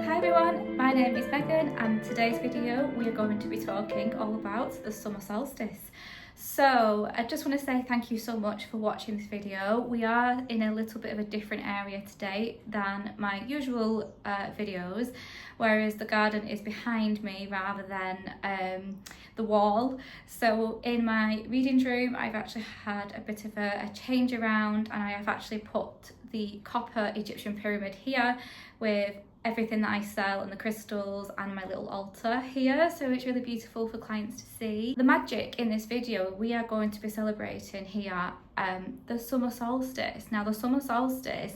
Hi everyone, my name is Megan and today's video we are going to be talking all about the summer solstice. So I just want to say thank you so much for watching this video. We are in a little bit of a different area today than my usual videos, whereas the garden is behind me rather than the wall. So in my reading room I've actually had a bit of a change around, and I have actually put the copper Egyptian pyramid here with everything that I sell and the crystals and my little altar here, so it's really beautiful for clients to see. The magic in this video, we are going to be celebrating here the summer solstice. Now the summer solstice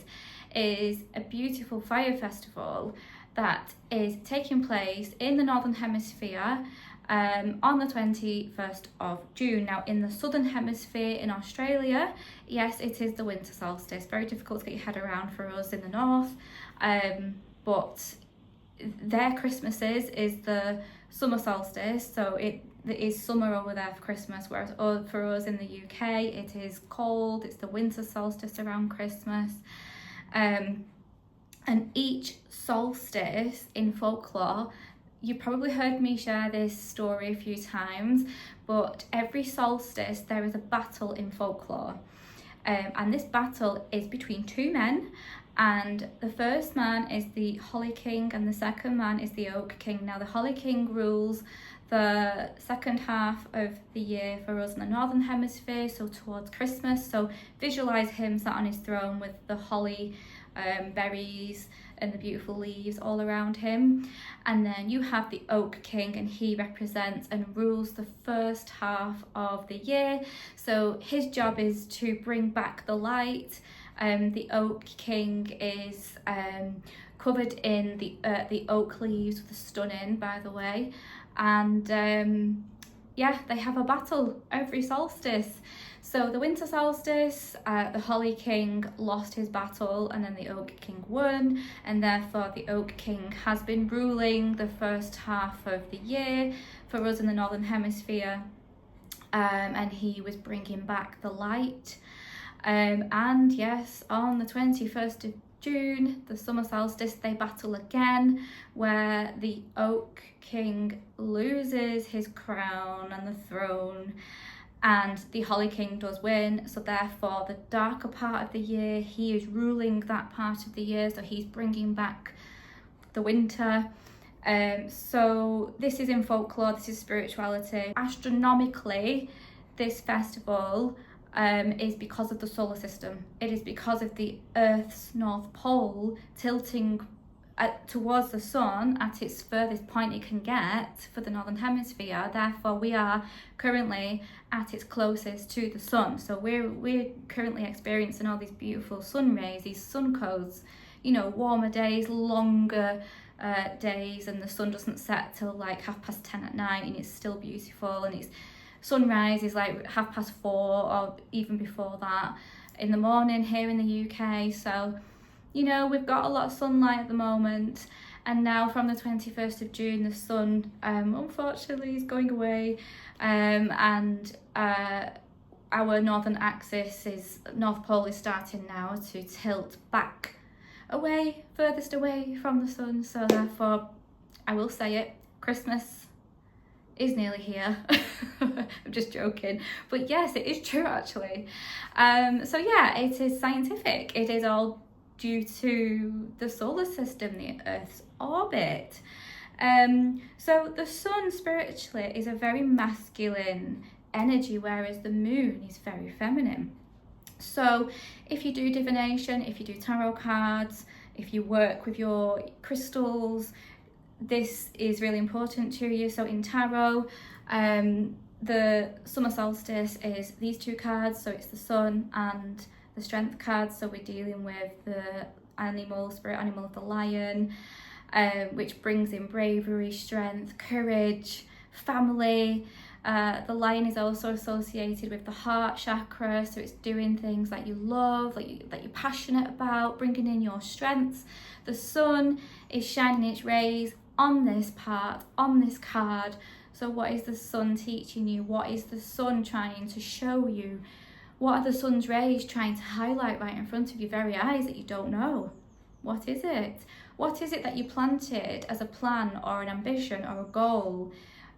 is a beautiful fire festival that is taking place in the Northern Hemisphere on the 21st of June. Now in the Southern Hemisphere in Australia, yes, it is the winter solstice. Very difficult to get your head around for us in the north. But their Christmases is the summer solstice, so it is summer over there for Christmas, whereas for us in the UK it is cold, it's the winter solstice around Christmas. And each solstice in folklore, you probably heard me share this story a few times, but every solstice there is a battle in folklore. And this battle is between two men, and the first man is the Holly King and the second man is the Oak King. Now the Holly King rules the second half of the year for us in the Northern Hemisphere, so towards Christmas. So visualize him sat on his throne with the holly berries and the beautiful leaves all around him. And then you have the Oak King, and he represents and rules the first half of the year. So his job is to bring back the light. The Oak King is covered in the oak leaves, with the stunning, by the way. And yeah, they have a battle every solstice. So the winter solstice, the Holly King lost his battle, and then the Oak King won, and therefore the Oak King has been ruling the first half of the year for us in the Northern Hemisphere, and he was bringing back the light. And yes, on the 21st of June, the summer solstice, they battle again, where the Oak King loses his crown and the throne, and the Holly King does win. So therefore the darker part of the year, he is ruling that part of the year, so he's bringing back the winter. So this is in folklore, this is spirituality. Astronomically, this festival is because of the solar system. It is because of the Earth's North Pole tilting towards the sun at its furthest point it can get for the Northern Hemisphere. Therefore we are currently at its closest to the sun, so we're currently experiencing all these beautiful sun rays, these sun codes, you know, warmer days, longer days, and the sun doesn't set till like 10:30 at night, and it's still beautiful, and it's sunrise is like 4:30 or even before that in the morning here in the UK. So you know, we've got a lot of sunlight at the moment, and now from the 21st of June the sun unfortunately is going away, and our northern axis is North Pole is starting now to tilt back away, furthest away from the sun. So therefore I will say it, Christmas is nearly here. I'm just joking, but yes, it is true actually. So yeah, it is scientific. It is all due to the solar system, the Earth's orbit. So the sun spiritually is a very masculine energy, whereas the moon is very feminine. So if you do divination, if you do tarot cards, if you work with your crystals, this is really important to you. So in tarot, the summer solstice is these two cards, so it's the sun and the strength cards. So we're dealing with the spirit animal of the lion, which brings in bravery, strength, courage, family. The lion is also associated with the heart chakra, so it's doing things that you love, that you're passionate about, bringing in your strengths. The sun is shining its rays on this part, on this card. So what is the sun teaching you? What is the sun trying to show you? What are the sun's rays trying to highlight right in front of your very eyes that you don't know? What is it? What is it that you planted as a plan or an ambition or a goal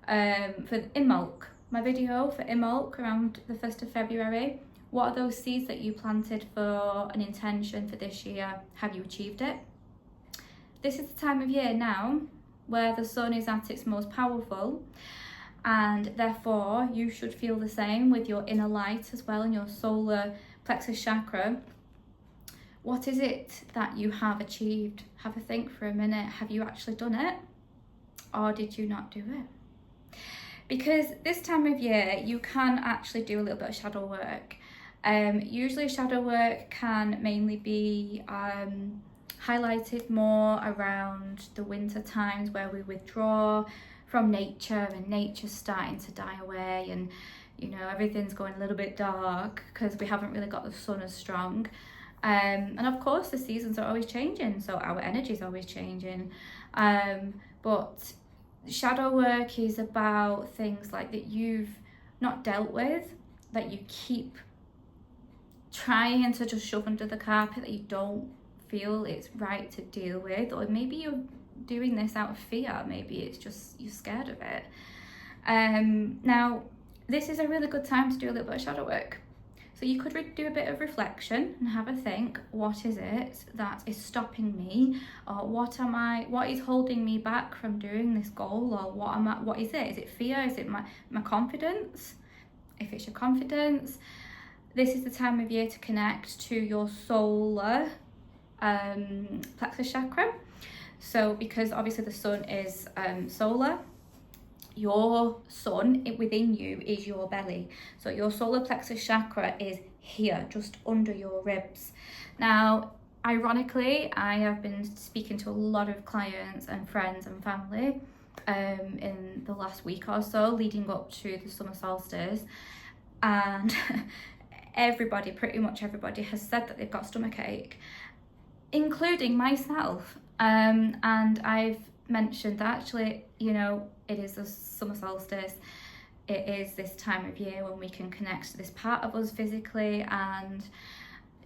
for Imbolc? My video for Imbolc around the 1st of February. What are those seeds that you planted for an intention for this year? Have you achieved it? This is the time of year now where the sun is at its most powerful, and therefore you should feel the same with your inner light as well in your solar plexus chakra. What is it that you have achieved? Have a think for a minute. Have you actually done it, or did you not do it? Because this time of year you can actually do a little bit of shadow work. Usually shadow work can mainly be highlighted more around the winter times, where we withdraw from nature and nature's starting to die away, and you know, everything's going a little bit dark because we haven't really got the sun as strong. And of course the seasons are always changing, so our energy is always changing. But shadow work is about things like that you've not dealt with, that you keep trying to just shove under the carpet, that you don't feel it's right to deal with, or maybe you're doing this out of fear, maybe it's just you're scared of it. Now this is a really good time to do a little bit of shadow work. So you could do a bit of reflection and have a think, what is it that is stopping me, or what is holding me back from doing this goal, or what is it? Is it fear? Is it my confidence? If it's your confidence, this is the time of year to connect to your solar plexus chakra. So because obviously the sun is solar, your sun within you is your belly. So your solar plexus chakra is here, just under your ribs. Now, ironically, I have been speaking to a lot of clients and friends and family in the last week or so leading up to the summer solstice, and pretty much everybody has said that they've got stomachache, including myself. And I've mentioned that actually, you know, it is the summer solstice. It is this time of year when we can connect to this part of us physically and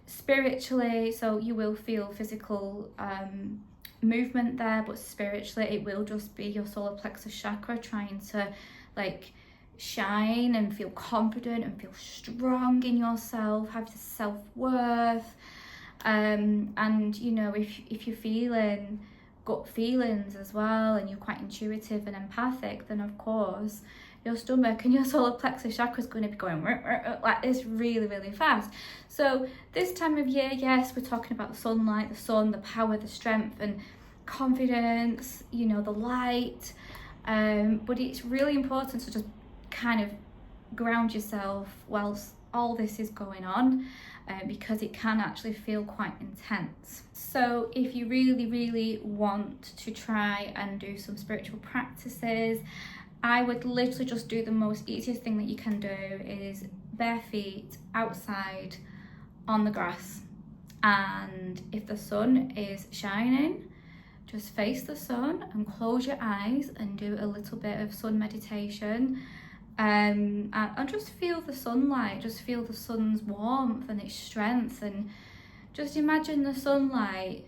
spiritually. So you will feel physical movement there, but spiritually it will just be your solar plexus chakra trying to like shine and feel confident and feel strong in yourself, have your self-worth. And you know, if you're feeling gut feelings as well, and you're quite intuitive and empathic, then of course your stomach and your solar plexus chakra is going to be going like this really, really fast. So this time of year, yes, we're talking about the sunlight, the sun, the power, the strength and confidence, you know, the light. But it's really important to just kind of ground yourself whilst all this is going on, because it can actually feel quite intense. So if you really, really want to try and do some spiritual practices, I would literally just do the most easiest thing that you can do is bare feet outside on the grass. And if the sun is shining, just face the sun and close your eyes and do a little bit of sun meditation. And just feel the sunlight, just feel the sun's warmth and its strength, and just imagine the sunlight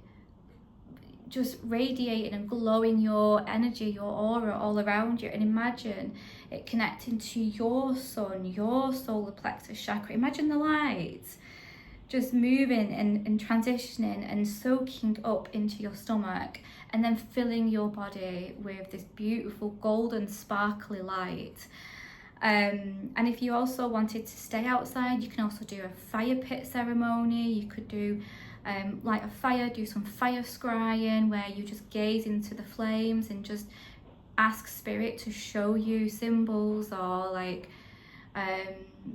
just radiating and glowing your energy, your aura all around you, and imagine it connecting to your sun, your solar plexus chakra. Imagine the light just moving and transitioning and soaking up into your stomach, and then filling your body with this beautiful golden sparkly light. And if you also wanted to stay outside, you can also do a fire pit ceremony. You could do light a fire, do some fire scrying, where you just gaze into the flames and just ask spirit to show you symbols, or like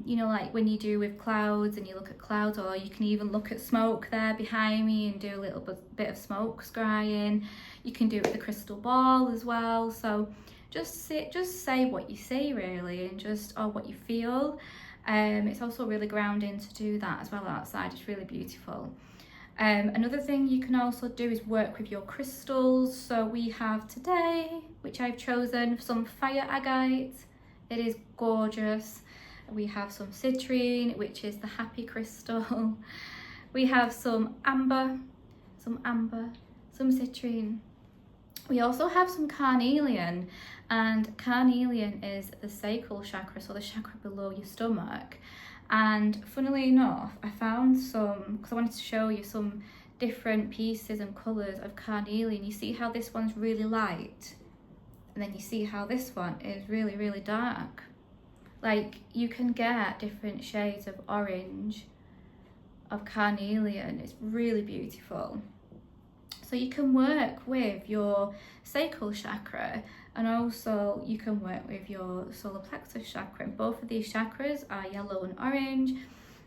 you know, like when you do with clouds and you look at clouds, or you can even look at smoke there behind me and do a little bit of smoke scrying. You can do it with a crystal ball as well. So just say what you see really, and or what you feel. It's also really grounding to do that as well outside. It's really beautiful. Another thing you can also do is work with your crystals. So we have today, which I've chosen, some fire agate. It is gorgeous. We have some citrine, which is the happy crystal. We have some amber, some citrine. We also have some carnelian, and carnelian is the sacral chakra, so the chakra below your stomach. And funnily enough, I found some, because I wanted to show you some different pieces and colours of carnelian. You see how this one's really light, and then you see how this one is really, really dark. Like, you can get different shades of orange, of carnelian. It's really beautiful. So you can work with your sacral chakra, and also you can work with your solar plexus chakra. And both of these chakras are yellow and orange,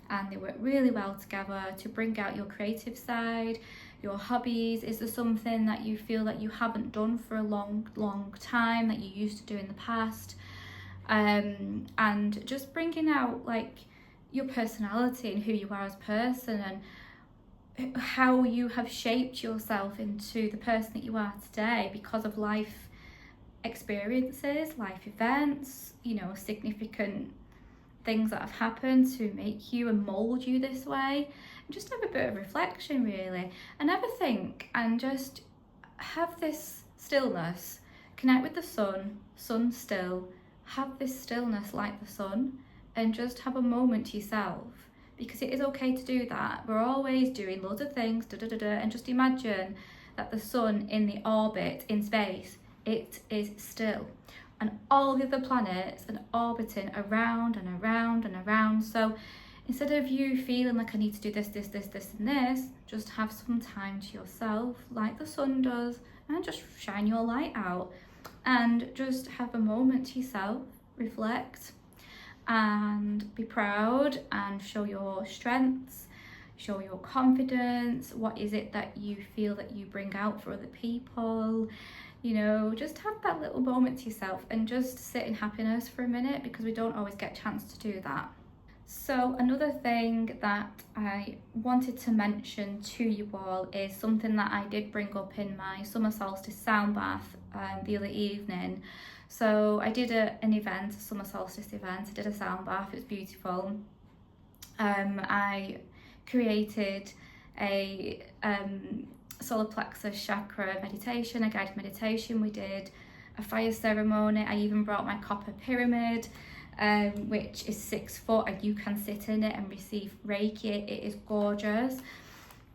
and they work really well together to bring out your creative side, your hobbies. Is there something that you feel that you haven't done for a long time that you used to do in the past? And just bringing out like your personality and who you are as a person, and how you have shaped yourself into the person that you are today because of life experiences, life events, you know, significant things that have happened to make you and mold you this way. And just have a bit of reflection, really, and have a think, and just have this stillness. Connect with the sun still, have this stillness like the sun, and just have a moment to yourself. Because it is okay to do that. We're always doing loads of things, and just imagine that the sun in the orbit in space, it is still. And all the other planets are orbiting around and around and around. So instead of you feeling like I need to do this, and this, just have some time to yourself like the sun does, and just shine your light out. And just have a moment to yourself, reflect, and be proud, and show your strengths, show your confidence. What is it that you feel that you bring out for other people? You know, just have that little moment to yourself and just sit in happiness for a minute, because we don't always get a chance to do that. So another thing that I wanted to mention to you all is something that I did bring up in my summer solstice sound bath the other evening. So I did an event, a summer solstice event. I did a sound bath. It was beautiful. I created a solar plexus chakra meditation, a guided meditation. We did a fire ceremony. I even brought my copper pyramid, which is 6 foot, and you can sit in it and receive Reiki. It is gorgeous.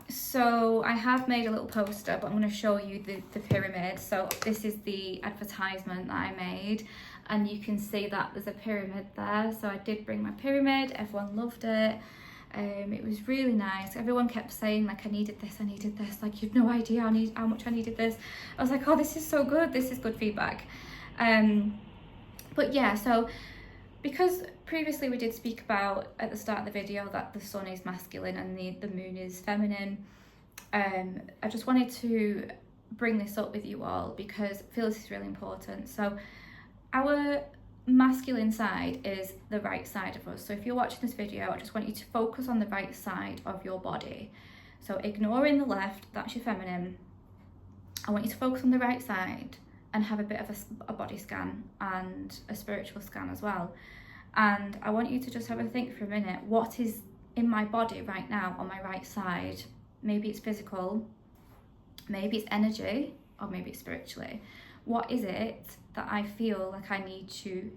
So I have made a little poster, but I'm going to show you the pyramid. So this is the advertisement that I made, and you can see that there's a pyramid there. So I did bring my pyramid. Everyone loved it. It was really nice. Everyone kept saying like, I needed this, like you've no idea how much I needed this. I was like, oh, this is so good, this is good feedback. But yeah, so because previously we did speak about at the start of the video that the sun is masculine and the moon is feminine, I just wanted to bring this up with you all because I feel this is really important. So our masculine side is the right side of us. So if you're watching this video, I just want you to focus on the right side of your body. So ignoring the left, that's your feminine. I want you to focus on the right side and have a bit of a body scan and a spiritual scan as well. And I want you to just have a think for a minute, what is in my body right now on my right side? Maybe it's physical, maybe it's energy, or maybe it's spiritually. What is it that I feel like I need to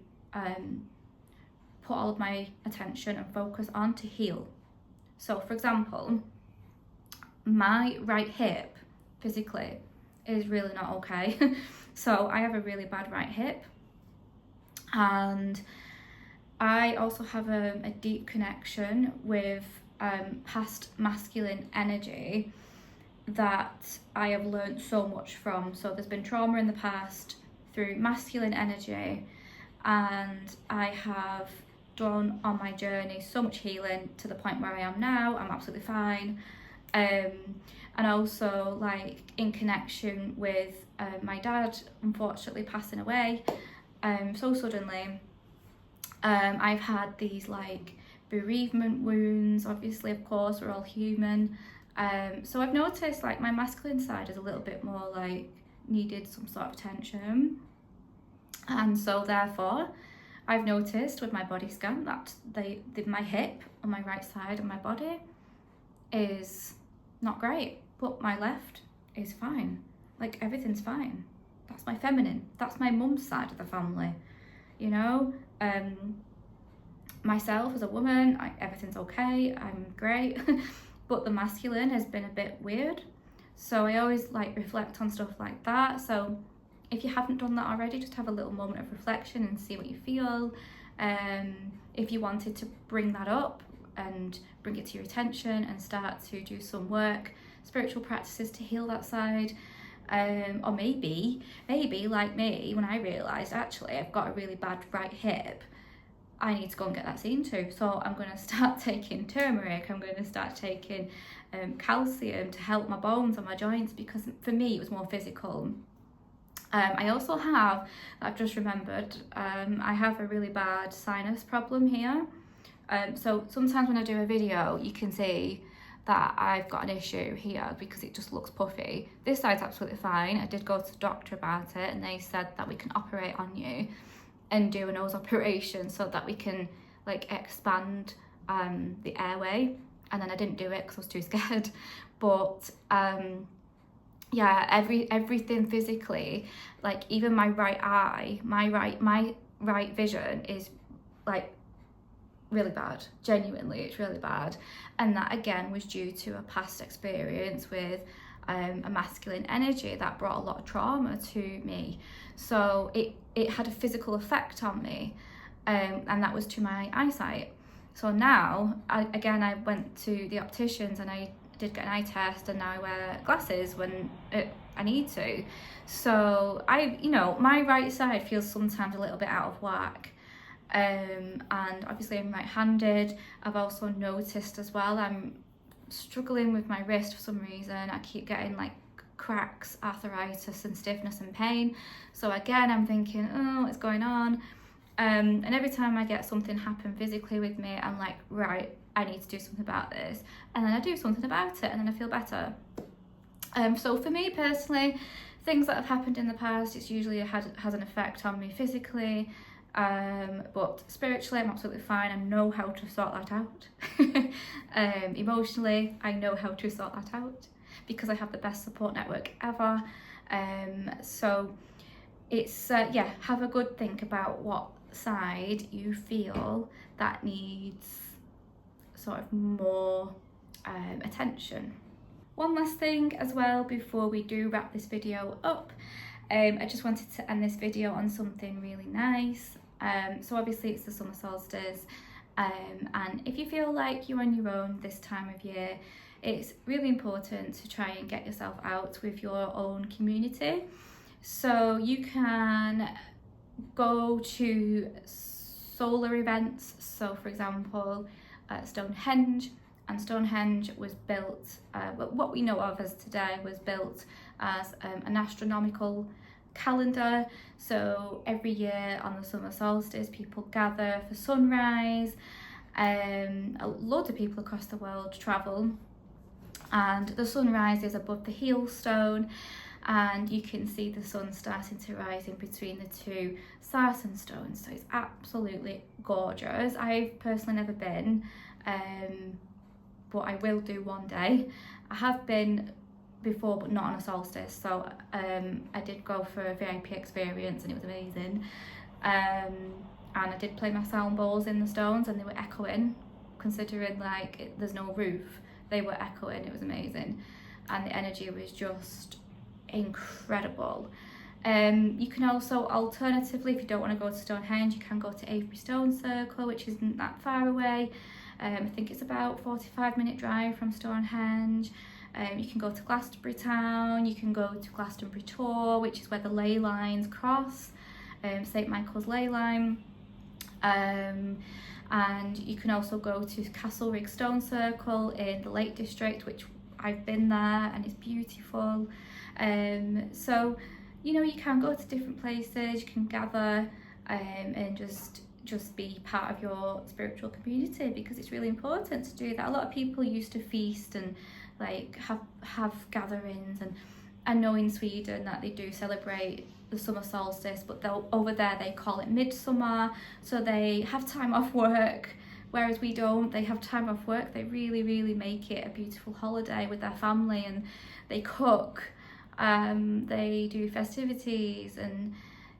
put all of my attention and focus on to heal? So for example, my right hip physically is really not okay. So I have a really bad right hip, and I also have a deep connection with past masculine energy that I have learned so much from. So there's been trauma in the past through masculine energy, and I have done on my journey so much healing to the point where I am now. I'm absolutely fine. And also like in connection with my dad unfortunately passing away so suddenly. I've had these like bereavement wounds, obviously, of course, we're all human. So I've noticed like my masculine side is a little bit more like needed some sort of attention. And so therefore, I've noticed with my body scan that my hip on my right side of my body is not great, but my left is fine. Like, everything's fine. That's my feminine. That's my mum's side of the family, you know. Myself as a woman, everything's okay, I'm great. But the masculine has been a bit weird, so I always like reflect on stuff like that. So if you haven't done that already, just have a little moment of reflection and see what you feel. If you wanted to bring that up and bring it to your attention and start to do some work, spiritual practices to heal that side. Or maybe like me, when I realised actually I've got a really bad right hip, I need to go and get that seen to. So I'm going to start taking turmeric, I'm going to start taking calcium to help my bones and my joints, because for me it was more physical. I also have, I've just remembered, I have a really bad sinus problem here. So sometimes when I do a video, you can see that I've got an issue here because it just looks puffy. This side's absolutely fine. I did go to the doctor about it, and they said that we can operate on you and do a nose operation so that we can like expand the airway. And then I didn't do it because I was too scared. But yeah, everything physically, like even my right eye, my right vision is like really bad. Genuinely, it's really bad. And that again was due to a past experience with a masculine energy that brought a lot of trauma to me. So it had a physical effect on me, and that was to my eyesight. So now I went to the opticians and I did get an eye test, and now I wear glasses when I need to. So my right side feels sometimes a little bit out of whack. And obviously I'm right-handed. I've also noticed as well I'm struggling with my wrist for some reason. I keep getting like cracks, arthritis and stiffness and pain. So again, I'm thinking, oh, what's going on? And every time I get something happen physically with me, I'm like, right, I need to do something about this. And then I do something about it, and then I feel better. So for me personally, things that have happened in the past, it's usually has an effect on me physically. But spiritually I'm absolutely fine. I know how to sort that out. Emotionally I know how to sort that out because I have the best support network ever. So it's have a good think about what side you feel that needs sort of more attention. One last thing as well before we do wrap this video up. I just wanted to end this video on something really nice. So obviously it's the summer solstice, and if you feel like you're on your own this time of year, it's really important to try and get yourself out with your own community. So you can go to solar events. So for example, Stonehenge, and Stonehenge was built, what we know of as today was built as an astronomical calendar. So every year on the summer solstice people gather for sunrise. A lot of people across the world travel, and the sunrise is above the heel stone, and you can see the sun starting to rise in between the two sarsen stones. So it's absolutely gorgeous. I've personally never been, but I will do one day. I have been before, but not on a solstice. So I did go for a VIP experience, and it was amazing. And I did play my sound bowls in the stones, and they were echoing, considering like there's no roof. They were echoing. It was amazing, and the energy was just incredible. You can also, alternatively, if you don't want to go to Stonehenge, you can go to Avebury Stone Circle, which isn't that far away. I think it's about 45-minute drive from Stonehenge. You can go to Glastonbury Town, you can go to Glastonbury Tor, which is where the ley lines cross, St Michael's ley line. And you can also go to Castlereagh Stone Circle in the Lake District, which I've been there and it's beautiful. So you can go to different places, you can gather and just be part of your spiritual community, because it's really important to do that. A lot of people used to feast and like have gatherings, and I know in Sweden that they do celebrate the summer solstice, but over there they call it midsummer. So they have time off work, whereas we don't. They have time off work. They really make it a beautiful holiday with their family, and they cook They do festivities, and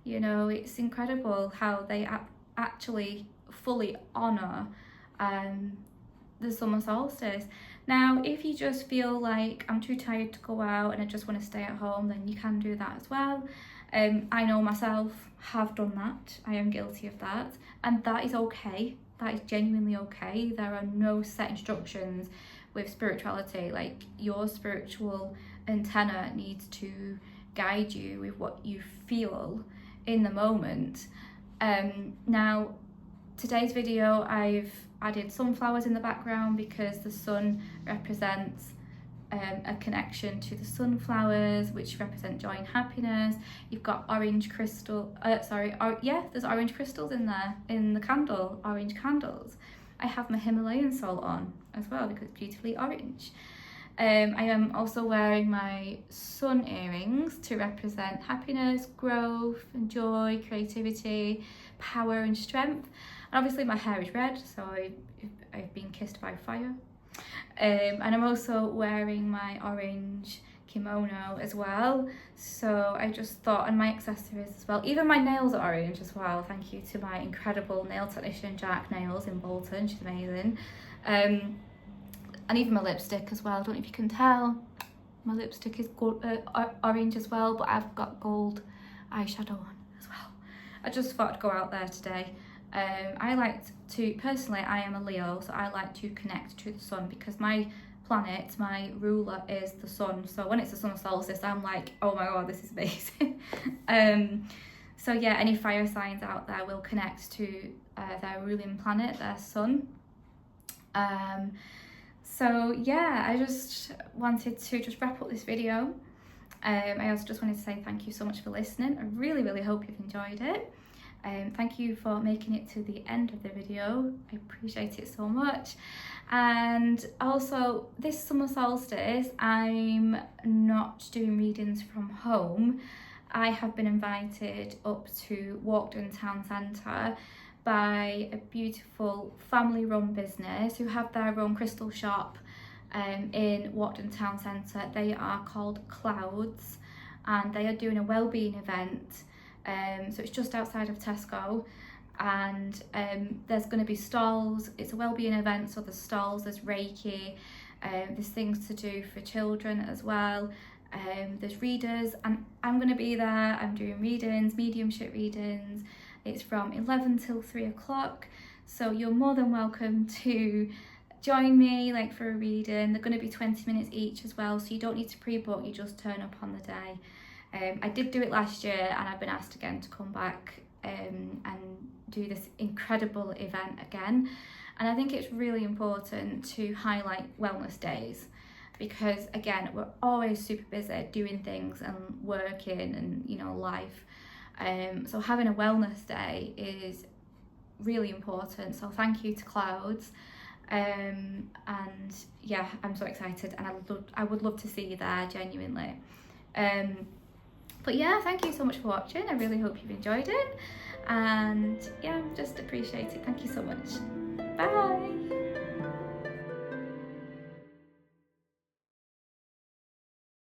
you know, it's incredible how they actually fully honour the summer solstice. Now, if you just feel like I'm too tired to go out and I just want to stay at home, then you can do that as well. I know myself have done that. I am guilty of that, and that is okay. That is genuinely okay. There are no set instructions with spirituality. Like, your spiritual antenna needs to guide you with what you feel in the moment. Now, today's video, I've added sunflowers in the background because the sun represents a connection to the sunflowers, which represent joy and happiness. You've got orange crystal, there's orange crystals in there, in the candle, orange candles. I have my Himalayan salt on as well because it's beautifully orange. I am also wearing my sun earrings to represent happiness, growth and joy, creativity, power and strength. And obviously my hair is red, so I've been kissed by fire. And I'm also wearing my orange kimono as well, so I just thought, and my accessories as well. Even my nails are orange as well. Thank you to my incredible nail technician Jack Nails in Bolton, she's amazing. And even my lipstick as well. I don't know if you can tell, my lipstick is gold, orange as well, but I've got gold eyeshadow on as well. I just thought I'd go out there today. I like to, personally, I am a Leo, so I like to connect to the sun because my planet, my ruler is the sun. So when it's the summer solstice, I'm like, oh my god, this is amazing. So yeah, any fire signs out there will connect to their ruling planet, their sun. So yeah, I just wanted to just wrap up this video. I also just wanted to say thank you so much for listening. I really hope you've enjoyed it. Thank you for making it to the end of the video. I appreciate it so much. And also, this summer solstice, I'm not doing readings from home. I have been invited up to Walkden Town Centre by a beautiful family-run business who have their own crystal shop in Walkden Town Centre. They are called Clouds, and they are doing a wellbeing event. So it's just outside of Tesco, and there's going to be stalls. It's a wellbeing event, so there's stalls, there's Reiki, there's things to do for children as well. There's readers, and I'm going to be there. I'm doing readings, mediumship readings. It's from 11 till 3 o'clock, so you're more than welcome to join me for a reading. They're going to be 20 minutes each as well, so you don't need to pre-book, you just turn up on the day. I did do it last year, and I've been asked again to come back and do this incredible event again. And I think it's really important to highlight wellness days because, again, we're always super busy doing things and working and, you know, life. So having a wellness day is really important. So thank you to Clouds. And yeah, I'm so excited, and I would love to see you there, genuinely. But yeah, thank you so much for watching. I really hope you've enjoyed it, and yeah, just appreciate it. Thank you so much. Bye.